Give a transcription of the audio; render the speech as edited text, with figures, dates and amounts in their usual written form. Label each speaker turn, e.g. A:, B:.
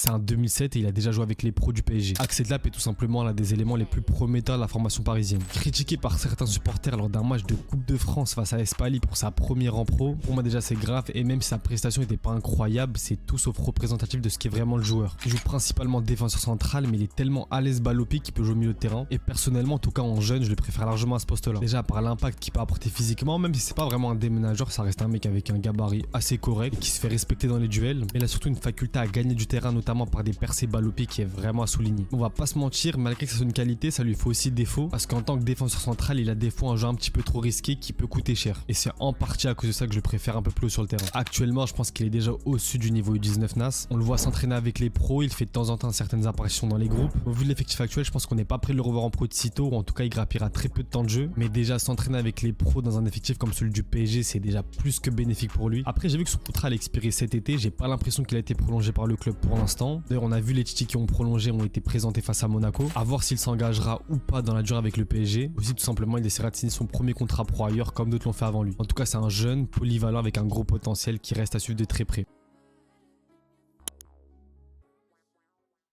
A: C'est un 2007 et il a déjà joué avec les pros du PSG. Axel Lapp est tout simplement l'un des éléments les plus prometteurs de la formation parisienne. Critiqué par certains supporters lors d'un match de Coupe de France face à Espali pour sa première en pro, pour moi déjà c'est grave, et même si sa prestation n'était pas incroyable, c'est tout sauf représentatif de ce qu'est vraiment le joueur. Il joue principalement défenseur central, mais il est tellement à l'aise balle au pied qu'il peut jouer au milieu de terrain, et personnellement en tout cas en jeune je le préfère largement à ce poste là. Déjà par l'impact qu'il peut apporter physiquement, même si c'est pas vraiment un déménageur, ça reste un mec avec un gabarit assez correct et qui se fait respecter dans les duels, mais il a surtout une faculté à gagner du terrain, notamment par des percées balle au pied qui est vraiment à souligner. On va pas se mentir, malgré que ça soit une qualité, ça lui faut aussi défaut, parce qu'en tant que défenseur central il a des fois un jeu un petit peu trop risqué qui peut coûter cher, et c'est en partie à cause de ça que je le préfère un peu plus haut sur le terrain. Actuellement je pense qu'il est déjà au-dessus du niveau U19 NAS, on le voit s'entraîner avec les pros, il fait de temps en temps certaines apparitions dans les groupes. Au vu de l'effectif actuel, je pense qu'on n'est pas prêt de le revoir en pro de sitôt, ou en tout cas il grappillera très peu de temps de jeu, mais déjà s'entraîner avec les pros dans un effectif comme celui du PSG, c'est déjà plus que bénéfique pour lui. Après j'ai vu que son contrat allait expirer cet été, j'ai pas l'impression qu'il a été prolongé par le club pour l'instant. D'ailleurs on a vu les Titi qui ont prolongé ont été présentés face à Monaco, à voir s'il s'engagera ou pas dans la durée avec le PSG. Aussi tout simplement il essaiera de signer son premier contrat pro ailleurs comme d'autres l'ont fait avant lui. En tout cas c'est un jeune polyvalent avec un gros potentiel qui reste à suivre de très près.